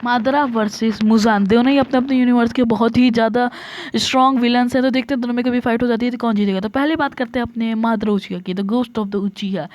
मादरा versus Muzan, दोनों ही अपने अपने यूनिवर्स के बहुत ही ज़्यादा स्ट्रॉन्ग विलन्स हैं। तो देखते हैं दोनों में कभी फाइट हो जाती है तो कौन जीतेगा। तो पहले बात करते हैं अपने मादरा उचिहा की, द गोस्ट ऑफ द उचिहा।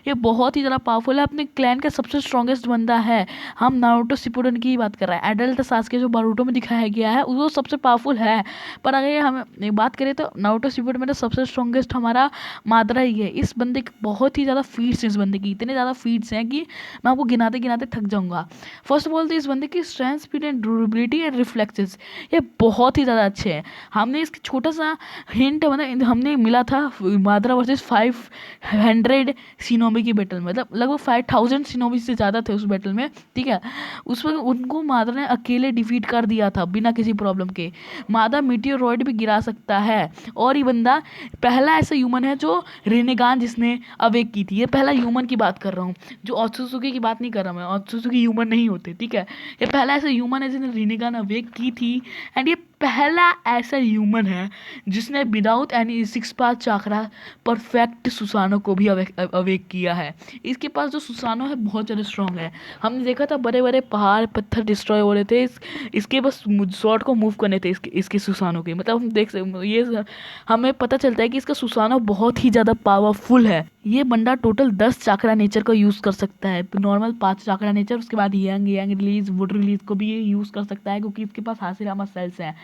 ये बहुत ही ज़्यादा पावरफुल है, अपने क्लैन का सबसे स्ट्रॉन्गेस्ट बंदा है। हम नारुतो शिपुडन की ही बात कर रहे हैं। एडल्ट सास्के जो बारूटो में दिखाया गया है वो सबसे पावरफुल है, पर अगर हम बात करें तो नारुतो शिपुडन में तो सबसे स्ट्रॉन्गेस्ट हमारा मादरा ही है। इस बंदे के बहुत ही ज़्यादा फीट्स हैं, इस बंदे की इतने ज़्यादा फीट्स हैं कि मैं आपको गिनाते गिनाते थक जाऊँगा। फर्स्ट ऑफ ऑल तो इस बंदे की strength, speed and durability and reflexes ये बहुत ही ज़्यादा अच्छे हैं। हमने इसका छोटा सा हिंट मतलब हमने मिला था मादरा वर्सेस 500 सिनोबी की बैटल में, मतलब लगभग 5000 सिनोबी से ज़्यादा थे उस बैटल में, ठीक है। उस वक्त उनको मादरा ने अकेले डिफीट कर दिया था बिना किसी प्रॉब्लम के। मादरा मीटियोरॉइड भी गिरा सकता है, और ये बंदा पहला ऐसा ह्यूमन है जो रिनेगान जिसने अवेक की थी। ये पहला ह्यूमन की बात कर रहा हूँ, जो ओत्सुजुकी की बात नहीं कर रहा मैं। ओत्सुजुकी ह्यूमन नहीं होते, ठीक है। ये पहला ऐसा ह्यूमन है जिसने रिनेगान अवेक की थी, एंड ये पहला ऐसा ह्यूमन है जिसने विदाउट एनी 6 पाथ चाकरा परफेक्ट सुसानो को भी अवेक किया है। इसके पास जो सुसानो है बहुत ज़्यादा स्ट्रॉन्ग है। हमने देखा था बड़े बड़े पहाड़ पत्थर डिस्ट्रॉय हो रहे थे, इसके बस शॉर्ट को मूव करने थे इसके सुसानो के, मतलब हम देख सकते ये हमें पता चलता है कि इसका सुसानो बहुत ही ज़्यादा पावरफुल है। ये बंदा टोटल 10 चाकरा नेचर का यूज़ कर सकता है। नॉर्मल 5 चाकरा नेचर, उसके बाद यांग रिलीज, वुड रिलीज को भी ये यूज़ कर सकता है क्योंकि इसके पास हाशिरामा सेल्स हैं।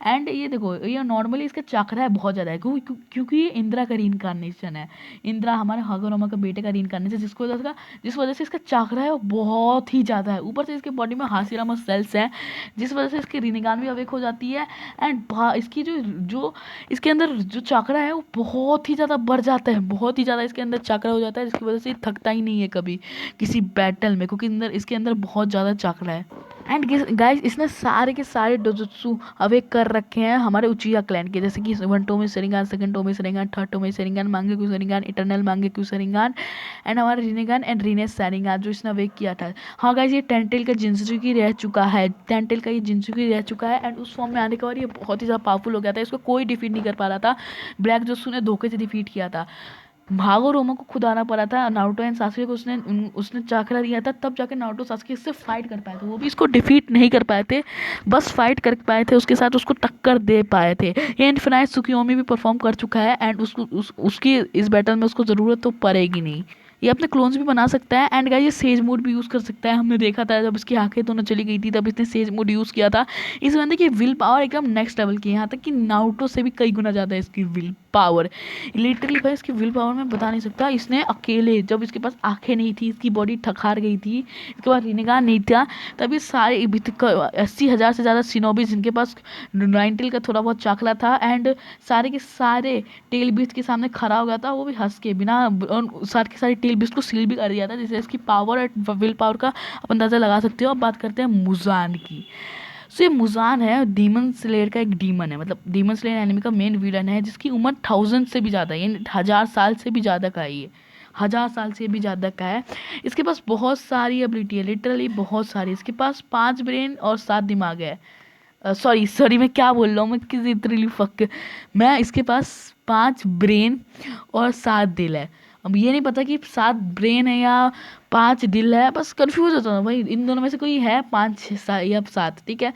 एंड ये देखो ये नॉर्मली इसका चाकरा है बहुत ज़्यादा है क्योंकि ये इंदिरा का रीइंकार्नेशन है। इंदिरा हमारे हगोरोमा का बेटे का रीइंकार्नेशन, जिस वजह से इसका चाकरा है वो बहुत ही ज़्यादा है। ऊपर से इसके बॉडी में हाशिरामा सेल्स हैं जिस वजह से इसकी रिनिगान भी अवेक हो जाती है। एंड इसकी जो इसके अंदर जो चाकरा है वो बहुत ही ज़्यादा बढ़ जाता है, बहुत ही ज़्यादा इसके अंदर चाकरा हो जाता है, जिसकी वजह से ये थकता ही नहीं है कभी किसी बैटल में, क्योंकि इसके अंदर बहुत ज़्यादा चाकरा है। एंड गाइस इसने सारे के सारे डोजुत्सु अवेक कर रखे हैं हमारे उचिहा क्लैन के, जैसे कि 1 tomoe Sharingan, 2 tomoe Sharingan, 3 tomoe Sharingan, Mangekyo Sharingan, eternal Mangekyo Sharingan, and हमारा रिनेगान एंड रिनेस सेरिंगान जो इसने अवेक किया था। हाँ गाइस ये टेंटेल का जिन्चुकी रह चुका है, टेंटेल का ये जिन्चुकी रह चुका है, एंड उस फॉर्म में आने के बाद ये बहुत ही ज़्यादा पावरफुल हो गया था। इसको कोई डिफीट नहीं कर पा रहा था। ब्लैक जोत्सु ने धोखे से डिफीट किया था। हागोरोमा को खुद आना पड़ा था। नारुतो एंड सासुके को उसने चाकरा दिया था, तब जाके नारुतो सासुके इससे फाइट कर पाए थे। वो भी इसको डिफीट नहीं कर पाए थे, बस फाइट कर पाए थे, उसके साथ उसको टक्कर दे पाए थे। ये इनफिनाइट सुकियोमी भी परफॉर्म कर चुका है, एंड उसकी इस बैटल में उसको ज़रूरत तो पड़ेगी नहीं। ये अपने क्लोन्स भी बना सकता है, एंड गाइस ये सेज मोड भी यूज़ कर सकता है। हमने देखा था जब इसकी आंखें दोनों चली गई थी तब इसने सेज मोड यूज़ किया था। इस बंदे की विल पावर एकदम नेक्स्ट लेवल की है, यहाँ तक कि नारुतो से भी कई गुना ज़्यादा है इसकी विल पावर। लिटरली भाई इसकी विल पावर मैं बता नहीं सकता। इसने अकेले, जब इसके पास आंखें नहीं थी, इसकी बॉडी थक गई थी, इसके पास रिनेगान नहीं था, तभी सारे 80,000 से ज़्यादा सिनोबीज जिनके पास 9 टेल का थोड़ा बहुत चाकला था, एंड सारे के सारे टेल बीस्ट के सामने खड़ा हो गया था, वो भी हंस के बिना, सारे के सारे टेल बीस्ट को सील भी कर दिया था। जिससे इसकी पावर और विल पावर का आप अंदाज़ा लगा सकते हो। अब बात करते हैं मुजान की। सो ये मुजान है डीमन स्लेयर का एक डीमन है, मतलब डीमन स्लेयर एनिमी का मेन विलन है, जिसकी उम्र 1000 से भी ज़्यादा है, यानी 1000 साल से भी ज़्यादा का है। ये 1000 साल से भी ज़्यादा का है। इसके पास बहुत सारी एबिलिटी है, लिटरली बहुत सारी। इसके पास 5 ब्रेन और 7 दिमाग है। सॉरी मैं क्या बोल रहा हूँ, मैं किसी लिटरली फक मैं इसके पास 5 ब्रेन और 7 दिल है। अब ये नहीं पता कि 7 ब्रेन है या 5 दिल है, बस कंफ्यूज होता हूँ भाई, इन दोनों में से कोई है 5 या 7, ठीक है।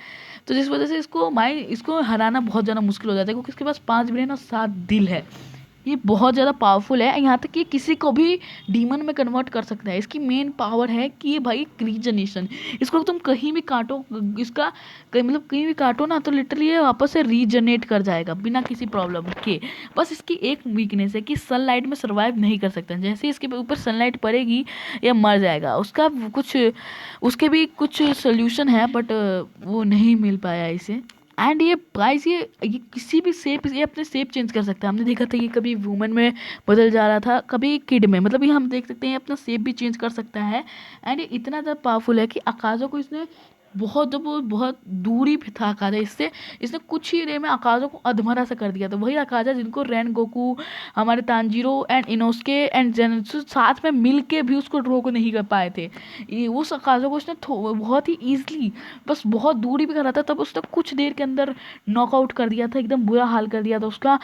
तो जिस वजह से इसको हराना बहुत ज़्यादा मुश्किल हो जाता है, क्योंकि इसके पास 5 ब्रेन और 7 दिल है। ये बहुत ज़्यादा पावरफुल है, यहाँ तक कि किसी को भी डीमन में कन्वर्ट कर सकता है। इसकी मेन पावर है कि ये भाई रीजनरेशन, इसको तुम कहीं भी काटो, मतलब कहीं भी काटो ना तो लिटरली ये वापस से रीजनरेट कर जाएगा बिना किसी प्रॉब्लम के। बस इसकी एक वीकनेस है कि सनलाइट में सर्वाइव नहीं कर सकता, जैसे इसके ऊपर सनलाइट पड़ेगी ये मर जाएगा। उसके भी कुछ सोल्यूशन है, बट वो नहीं मिल पाया इसे। एंड ये गाइस ये किसी भी शेप, ये अपने शेप चेंज कर सकता है। हमने देखा था कि कभी वुमन में बदल जा रहा था, कभी किड में, मतलब ये हम देख सकते हैं अपना शेप भी चेंज कर सकता है। एंड ये इतना ज़्यादा पावरफुल है कि अकाज़ो को इसने बहुत दूरी पे था अकाज़ा इससे, इसने कुछ ही देर में अकाज़ो को अधमरा सा कर दिया था। वही अकाज़ा जिनको रेन गोकू, हमारे तांजीरो एंड इनोस्के एंड जेनत्सु साथ में मिल के भी उसको रोक नहीं कर पाए थे। उस अकाज़ो को उसने बहुत ही ईजिली, बस बहुत दूरी पे करा था, तब उसने कुछ देर के अंदर नॉकआउट कर दिया था, एकदम बुरा हाल कर दिया था उसका।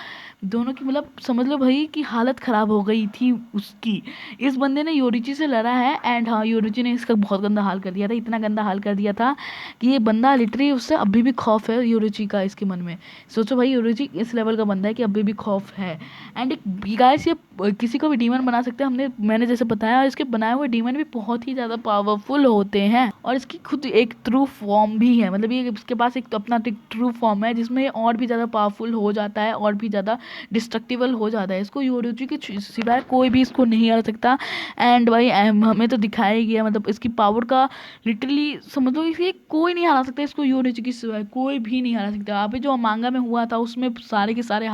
दोनों की मतलब समझ लो भाई कि हालत ख़राब हो गई थी उसकी। इस बंदे ने योरिची से लड़ा है, एंड हाँ योरिची ने इसका बहुत गंदा हाल कर दिया था, इतना गंदा हाल कर दिया था कि ये बंदा लिटरली उससे अभी भी खौफ है योरोची का इसके मन में। सोचो भाई योरोची इस लेवल का बंदा है कि अभी भी खौफ है। एंड गाइस ये किसी को भी डीमन बना सकते हैं, मैंने जैसे बताया, और इसके बनाए हुए डीमन भी बहुत ही ज़्यादा पावरफुल होते हैं और इसकी खुद एक ट्रू फॉर्म भी है, मतलब ये इसके पास एक अपना ट्रू फॉर्म है जिसमें ये और भी ज़्यादा पावरफुल हो जाता है और भी ज़्यादा डिस्ट्रक्टिबल हो जाता है। इसको योरोची के सिवाय कोई भी इसको नहीं हरा सकता। एंड भाई हमें तो दिखाया ही गया, मतलब इसकी पावर का लिटरली समझ लो इसे कोई नहीं हरा सकता, इसको योरोची के सिवाय कोई भी नहीं हरा सकता। अभी जो मांगा में हुआ था उसमें सारे के सारे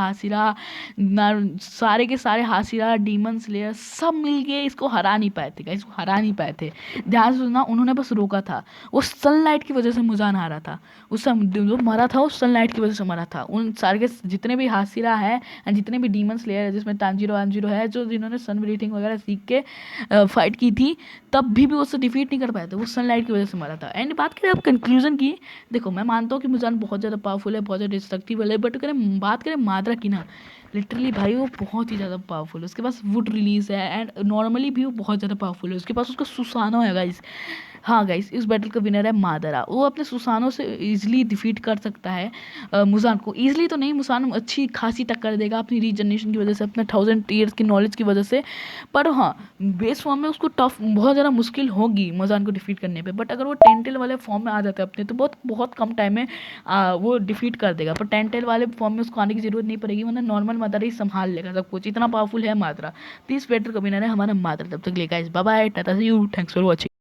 हासिरा डीमन स्लेयर सब मिलके इसको हरा नहीं पाए थे, इसको हरा नहीं पाए थे। ध्यान से सुनना, उन्होंने बस रोका था। वो सनलाइट की वजह से मुजान हारा था, उस जो मरा था उस सनलाइट की वजह से मरा था। उन सारे के जितने भी हासिरा है एंड जितने भी डीमन स्लेयर है, जिसमें तांजीरो आंजीरो है, जो जिन्होंने सन ब्रीथिंग वगैरह सीख के फाइट की थी, तब भी वो उससे डिफीट नहीं कर पाए थे, वो सनलाइट की वजह से मरा था। एंड बात करें अब कंक्लूजन की, देखो मैं मानता हूँ कि मुजान बहुत ज़्यादा पावरफुल है, बहुत ज़्यादा डिस्ट्रक्टिबल है, बट करें बात करें माद्रा की ना, लिटरली भाई वो बहुत ही ज़्यादा पावरफुल है। उसके पास वुड रिलीज है एंड नॉर्मली भी वो बहुत ज़्यादा पावरफुल है। उसके पास उसका सुसानो है गाइस। हाँ गाइस, इस बैटल का विनर है मादरा। वो अपने सुसानो से इजीली डिफीट कर सकता है मुजान को। इजीली तो नहीं, मुसान अच्छी खासी टक्कर देगा अपनी रीजनरेशन की वजह से, अपने 1000 ईयर्स की नॉलेज की वजह से। पर हाँ, बेस फॉर्म में उसको टफ बहुत ज़्यादा मुश्किल होगी मुजान को डिफीट करने पे। बट अगर वो टेंटेल वाले फॉर्म में आ जाते हैं अपने, तो बहुत बहुत कम टाइम में वो डिफीट कर देगा। पर टेंटेल वाले फॉर्म में उसको आने की जरूरत नहीं पड़ेगी, वरना नॉर्मल मादरा ही संभाल लेगा सब कुछ, इतना पावरफुल है मादरा। तो इस बैटल का विनर है हमारा मादरा। तब तक ले guys, bye bye, ta-ta see you, thanks for watching.